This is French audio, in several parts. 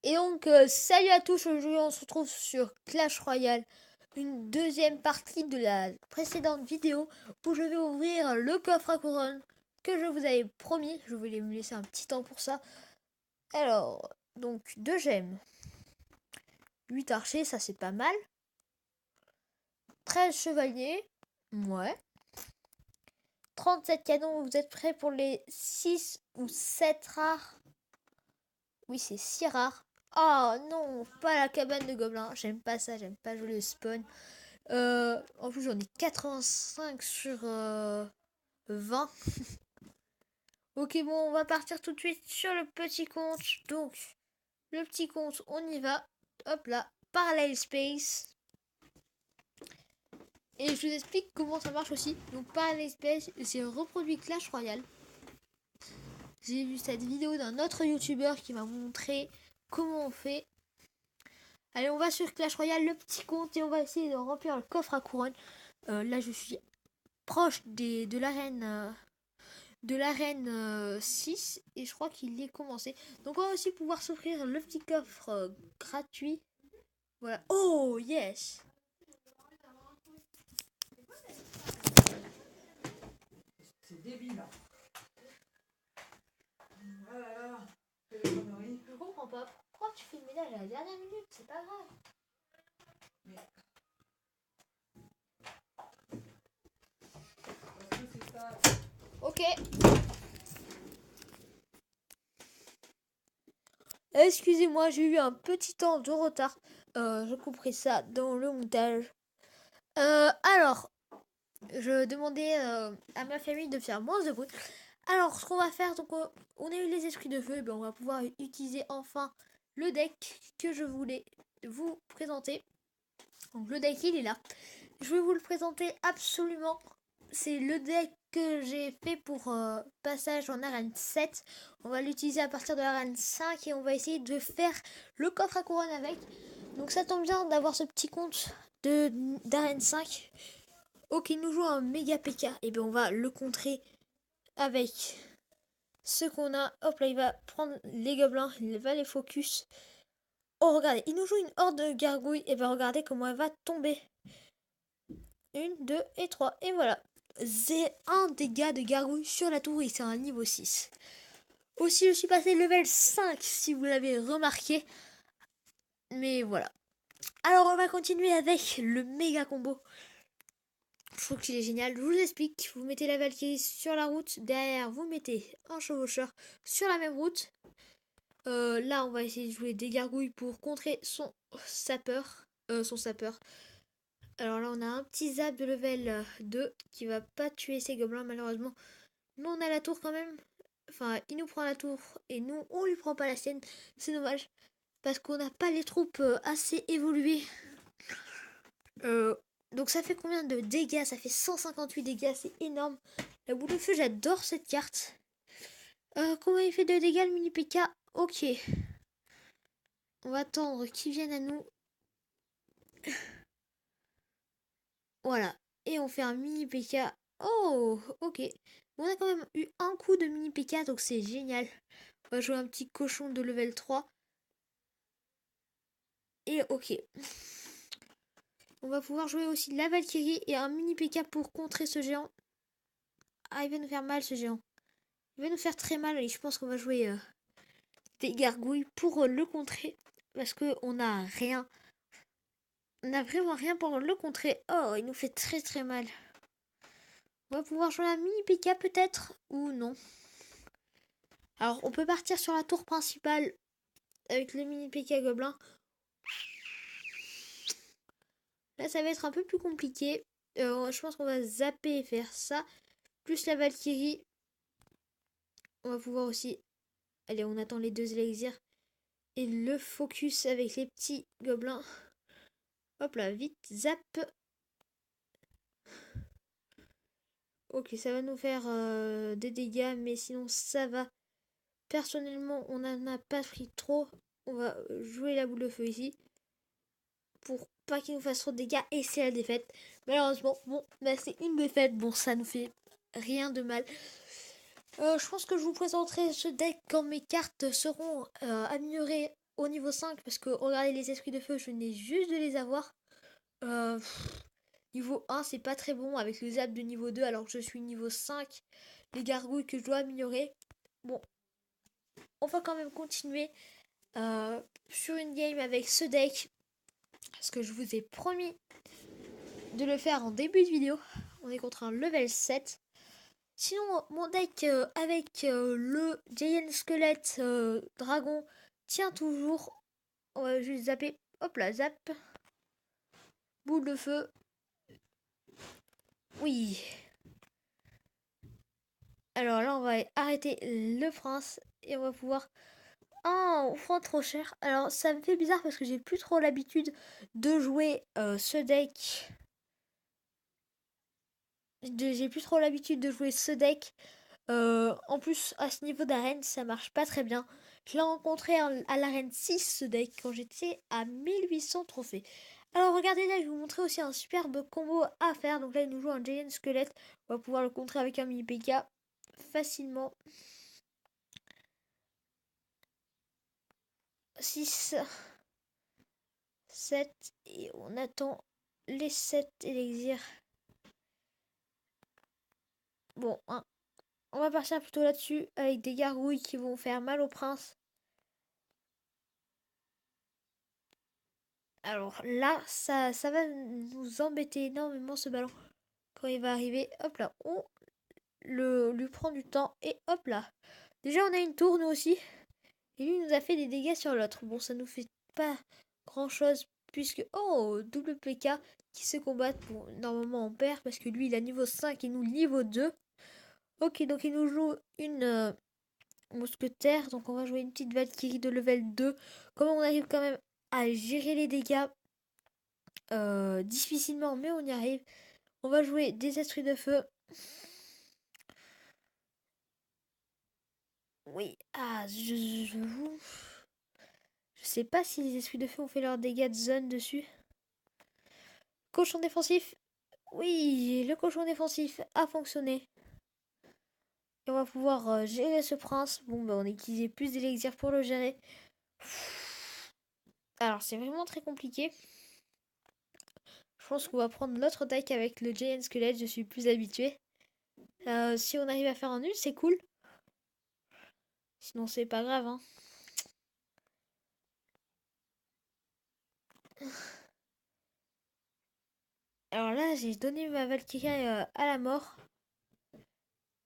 Et donc, salut à tous, aujourd'hui on se retrouve sur Clash Royale, une deuxième partie de la précédente vidéo où je vais ouvrir le coffre à couronne que je vous avais promis. Je voulais me laisser un petit temps pour ça. Alors, donc 2 gemmes, 8 archers, ça c'est pas mal. 13 chevaliers, ouais. 37 canons, vous êtes prêts pour les 6 ou 7 rares? Oui, c'est si rare. Oh non, pas la cabane de gobelins. J'aime pas ça, j'aime pas jouer le spawn. En plus, j'en ai 85 sur 20. Ok, bon, on va partir tout de suite sur le petit compte. Donc, le petit compte, on y va. Hop là, Parallel Space. Et je vous explique comment ça marche aussi. Donc, Parallel Space, c'est reproduit Clash Royale. J'ai vu cette vidéo d'un autre youtubeur qui m'a montré comment on fait. Allez, on va sur Clash Royale, le petit compte, et on va essayer de remplir le coffre à couronne. Là, je suis proche de l'arène 6 et je crois qu'il est commencé. Donc on va aussi pouvoir s'offrir le petit coffre gratuit. Voilà. Oh yes. C'est débile. Ah là là, quelle connerie. Je comprends pas. Pourquoi tu fais le ménage à la dernière minute? C'est pas grave. Mais... Parce que c'est ça. Ok. Excusez-moi, j'ai eu un petit temps de retard. Je couperai ça dans le montage. Alors, je demandais à ma famille de faire moins de bruit. Alors, ce qu'on va faire, donc on a eu les esprits de feu, ben on va pouvoir utiliser enfin le deck que je voulais vous présenter. Donc le deck il est là. Je vais vous le présenter absolument. C'est le deck que j'ai fait pour passage en arène 7. On va l'utiliser à partir de l'arène 5 et on va essayer de faire le coffre à couronne avec. Donc ça tombe bien d'avoir ce petit compte d'arène 5. Ok, nous joue un méga PK. Et bien on va le contrer avec ce qu'on a. Hop là, il va prendre les gobelins, il va les focus. Oh, regardez, il nous joue une horde de gargouilles. Et bien regardez comment elle va tomber. 1, 2 et 3. Et voilà. C'est un dégât de gargouille sur la tour et c'est un niveau 6. Aussi, je suis passé level 5 si vous l'avez remarqué. Mais voilà. Alors, on va continuer avec le méga combo. Je trouve qu'il est génial. Je vous explique. Vous mettez la Valkyrie sur la route. Derrière, vous mettez un chevaucheur sur la même route. Là, on va essayer de jouer des gargouilles pour contrer son sapeur. Son sapeur. Alors là, on a un petit zap de level 2 qui va pas tuer ces gobelins, malheureusement. Nous, on a la tour quand même. Enfin, il nous prend la tour et nous, on lui prend pas la sienne. C'est dommage. Parce qu'on n'a pas les troupes assez évoluées. Euh, donc ça fait combien de dégâts? Ça fait 158 dégâts, c'est énorme. La boule de feu, j'adore cette carte. Comment il fait de dégâts le mini PK? Ok. On va attendre qu'il vienne à nous. Voilà. Et on fait un mini PK. Oh, ok. On a quand même eu un coup de mini PK, donc c'est génial. On va jouer un petit cochon de level 3. Et ok. On va pouvoir jouer aussi la Valkyrie et un mini PK pour contrer ce géant. Ah, il va nous faire mal ce géant. Il va nous faire très mal et je pense qu'on va jouer des gargouilles pour le contrer. Parce qu'on n'a rien. On n'a vraiment rien pour le contrer. Oh, il nous fait très très mal. On va pouvoir jouer un mini PK peut-être ou non. Alors, on peut partir sur la tour principale avec le mini PK gobelin. Là, ça va être un peu plus compliqué. Je pense qu'on va zapper et faire ça. Plus la Valkyrie. On va pouvoir aussi... Allez, on attend les 2 élixirs. Et le focus avec les petits gobelins. Hop là, vite, zap. Ok, ça va nous faire des dégâts, mais sinon ça va. Personnellement, on n'en a pas pris trop. On va jouer la boule de feu ici. Pour pas qu'il nous fasse trop de dégâts. Et c'est la défaite. Malheureusement, bon, bah c'est une défaite. Bon, ça nous fait rien de mal. Je pense que je vous présenterai ce deck quand mes cartes seront améliorées au niveau 5 parce que regardez les esprits de feu, je venais juste de les avoir. Niveau 1, c'est pas très bon avec le zap de niveau 2 alors que je suis niveau 5. Les gargouilles que je dois améliorer. Bon, on va quand même continuer sur une game avec ce deck. Parce que je vous ai promis de le faire en début de vidéo. On est contre un level 7. Sinon, mon deck avec le Giant Squelette Dragon tient toujours. On va juste zapper. Hop là, zap. Boule de feu. Oui. Alors là, on va arrêter le prince et on va pouvoir... Oh, on prend trop cher. Alors, ça me fait bizarre parce que j'ai plus trop l'habitude de jouer ce deck. J'ai plus trop l'habitude de jouer ce deck. En plus, à ce niveau d'arène, ça marche pas très bien. Je l'ai rencontré à l'arène 6, ce deck, quand j'étais à 1800 trophées. Alors regardez là, je vais vous montrer aussi un superbe combo à faire. Donc là, il nous joue un Giant Squelette. On va pouvoir le contrer avec un mini PK facilement. 6, 7, et on attend les 7 élixirs. Bon, hein, on va partir plutôt là-dessus avec des gargouilles qui vont faire mal au prince. Alors là, ça va nous embêter énormément ce ballon. Quand il va arriver, hop là, on lui prend du temps et hop là. Déjà, on a une tour nous aussi. Et lui nous a fait des dégâts sur l'autre. Bon, ça nous fait pas grand chose puisque... Oh, double PK qui se combattent. Bon, normalement on perd parce que lui il a niveau 5 et nous niveau 2. Ok, donc il nous joue une mousquetaire. Donc on va jouer une petite Valkyrie de level 2. Comment on arrive quand même à gérer les dégâts difficilement, mais on y arrive. On va jouer des esprits de feu. Oui, je sais pas si les esprits de feu ont fait leurs dégâts de zone dessus. Cochon défensif. Oui, le cochon défensif a fonctionné. Et on va pouvoir gérer ce prince. Bon, bah, on a utilisé plus d'élixir pour le gérer. Alors, c'est vraiment très compliqué. Je pense qu'on va prendre notre deck avec le Giant Squelette. Je suis plus habitué. Si on arrive à faire un nul, c'est cool. Sinon, c'est pas grave, hein. Alors là, j'ai donné ma Valkyrie à la mort.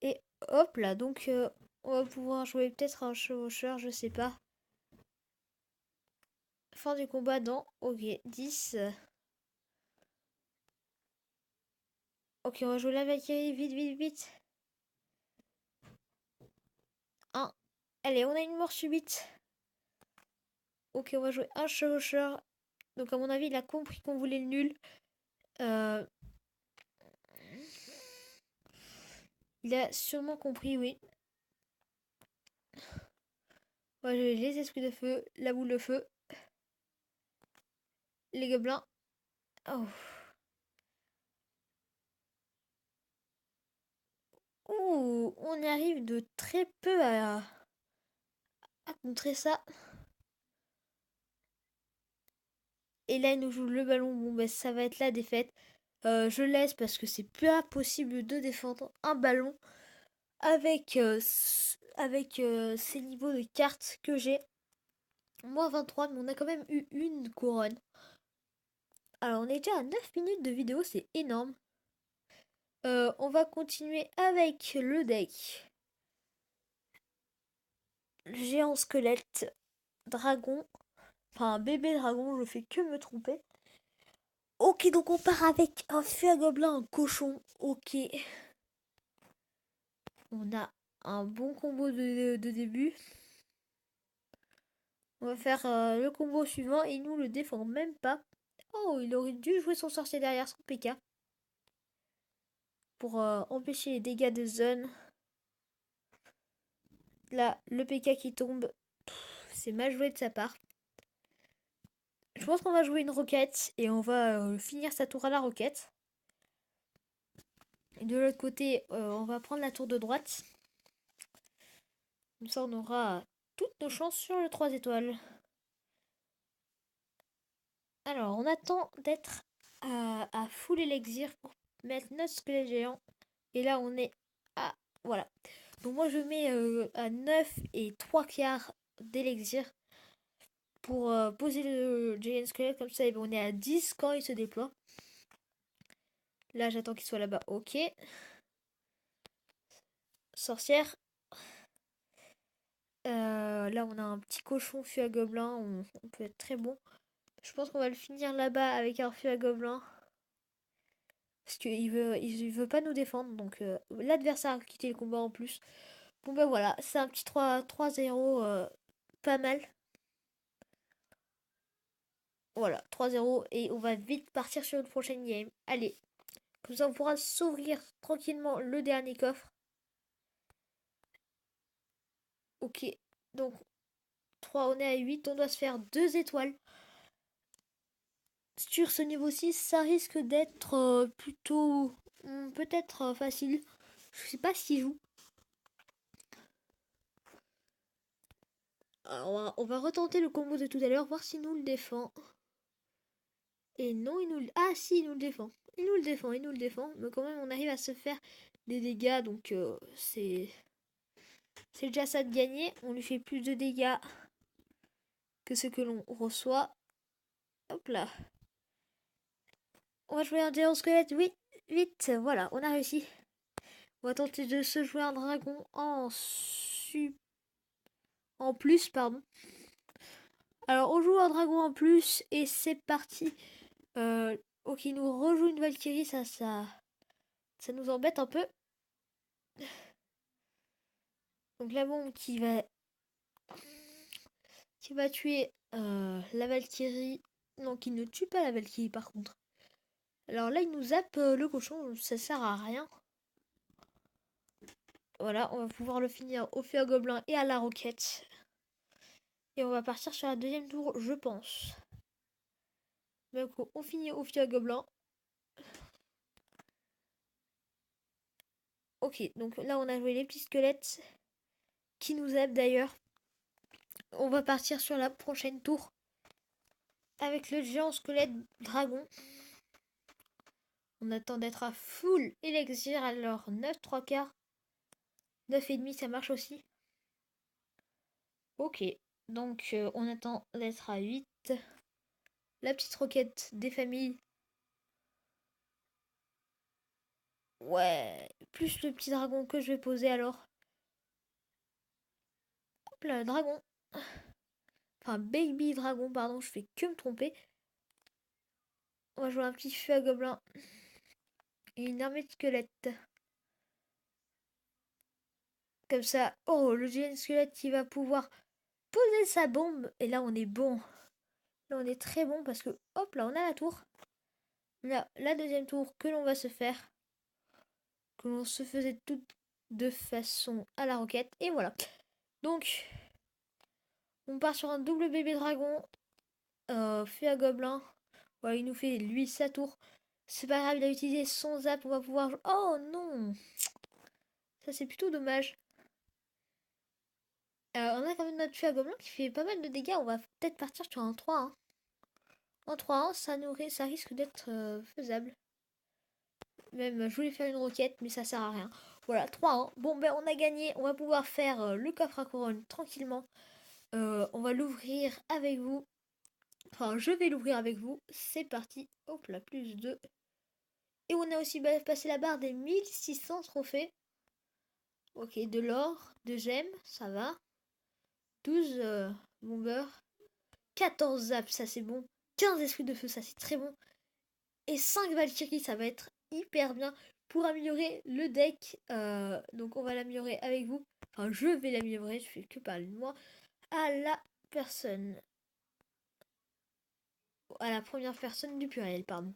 Et hop là, donc on va pouvoir jouer peut-être un chevaucheur, je sais pas. Fin du combat dans, ok, 10. Ok, on va jouer la Valkyrie, vite, vite, vite. 1. Allez, on a une mort subite. Ok, on va jouer un chevaucheur. Donc à mon avis, il a compris qu'on voulait le nul. Euh, Il a sûrement compris, oui. On va jouer les esprits de feu, la boule de feu, les gobelins. Oh. Ouh, on y arrive de très peu à contrer ça. Et là, il nous joue le ballon. Bon, bah, ça va être la défaite. Je laisse parce que c'est pas possible de défendre un ballon avec, ces niveaux de cartes que j'ai. Moins 23, mais on a quand même eu une couronne. Alors, on est déjà à 9 minutes de vidéo, c'est énorme. On va continuer avec le deck. Géant squelette, dragon. Enfin, bébé dragon, je fais que me tromper. Ok, donc on part avec un feu à gobelin, un cochon. Ok. On a un bon combo de début. On va faire le combo suivant et il nous le défend même pas. Oh, il aurait dû jouer son sorcier derrière son PK. Pour empêcher les dégâts de zone. Là, le PK qui tombe. C'est mal joué de sa part. Je pense qu'on va jouer une roquette et on va finir sa tour à la roquette. Et de l'autre côté, on va prendre la tour de droite. Comme ça, on aura toutes nos chances sur le 3 étoiles. Alors, on attend d'être à full élixir pour mettre notre squelette géant. Et là, on est à... Voilà. Donc moi, je mets à 9 et 3 quarts d'élixir pour poser le Giant Squelette. Comme ça, et ben, on est à 10 quand il se déploie. Là, j'attends qu'il soit là-bas. Ok. Sorcière. Là, on a un petit cochon fût à gobelin. On peut être très bon. Je pense qu'on va le finir là-bas avec un fût à gobelin. Parce il veut pas nous défendre. Donc, l'adversaire a quitté le combat en plus. Bon, ben voilà. C'est un petit 3-0. Pas mal. Voilà, 3-0. Et on va vite partir sur une prochaine game. Allez. Comme ça, on pourra s'ouvrir tranquillement le dernier coffre. Ok. Donc, 3, on est à 8. On doit se faire 2 étoiles. Sur ce niveau 6, ça risque d'être plutôt peut-être facile. Je sais pas s'il joue. Alors, on va retenter le combo de tout à l'heure, voir s'il nous le défend. Et non, il nous le... Ah si, il nous le défend. Il nous le défend, il nous le défend. Mais quand même, on arrive à se faire des dégâts. Donc c'est déjà ça de gagner. On lui fait plus de dégâts que ce que l'on reçoit. Hop là. On va jouer un géant squelette. Oui, vite. Voilà, on a réussi. On va tenter de se jouer un dragon en plus, pardon. Alors, on joue un dragon en plus et c'est parti. Ok, il nous rejoue une Valkyrie, ça nous embête un peu. Donc la bombe qui va tuer la Valkyrie. Non, qui ne tue pas la Valkyrie par contre. Alors là, il nous zappe le cochon, ça sert à rien. Voilà, on va pouvoir le finir au feu à gobelin et à la roquette. Et on va partir sur la deuxième tour, je pense. Donc on finit au feu à gobelin. Ok, donc là on a joué les petits squelettes qui nous aident d'ailleurs. On va partir sur la prochaine tour avec le géant squelette dragon. On attend d'être à full élixir, alors 9 3 quarts. 9 et demi, ça marche aussi. Ok, donc on attend d'être à 8. La petite roquette des familles. Ouais, plus le petit dragon que je vais poser alors. Hop là, dragon. Enfin, baby dragon, pardon, je fais que me tromper. On va jouer un petit feu à gobelin. Et une armée de squelettes. Comme ça, oh, le géant squelette qui va pouvoir poser sa bombe. Et là, on est bon. Là, on est très bon parce que, hop, là, on a la tour. Là, la deuxième tour que l'on va se faire. Que l'on se faisait toute de façon à la roquette. Et voilà. Donc, on part sur un double bébé dragon. Feu à gobelin. Voilà, il nous fait, lui, sa tour. C'est pas grave, il a utilisé son zap. On va pouvoir... Oh non! Ça, c'est plutôt dommage. On a quand même notre feu à gobelin qui fait pas mal de dégâts. On va peut-être partir sur un 3-1. En 3-1, ça risque d'être faisable. Même, je voulais faire une roquette, mais ça sert à rien. Voilà, 3-1. Bon, ben, on a gagné. On va pouvoir faire le coffre à couronne tranquillement. On va l'ouvrir avec vous. Enfin, je vais l'ouvrir avec vous. C'est parti. Hop là, plus 2. Et on a aussi passé la barre des 1600 trophées. Ok, de l'or, de gemmes, ça va. 12 bombers. 14 zaps, ça c'est bon. 15 esprits de feu, ça c'est très bon. Et 5 Valkyries, ça va être hyper bien pour améliorer le deck. Donc on va l'améliorer avec vous. Enfin, je vais l'améliorer, je fais que parler de moi. À la personne. À la première personne du pluriel, pardon.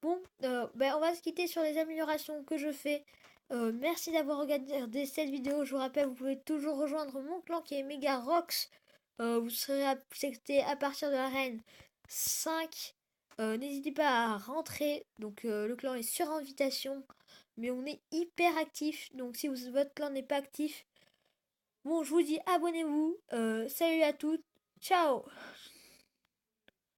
Bon, ben on va se quitter sur les améliorations que je fais. Merci d'avoir regardé cette vidéo. Je vous rappelle, vous pouvez toujours rejoindre mon clan qui est Mega Rox. Vous serez accepté à partir de l'arène 5. N'hésitez pas à rentrer. Donc le clan est sur invitation. Mais on est hyper actif. Donc si votre clan n'est pas actif, bon, je vous dis abonnez-vous. Salut à toutes. Ciao.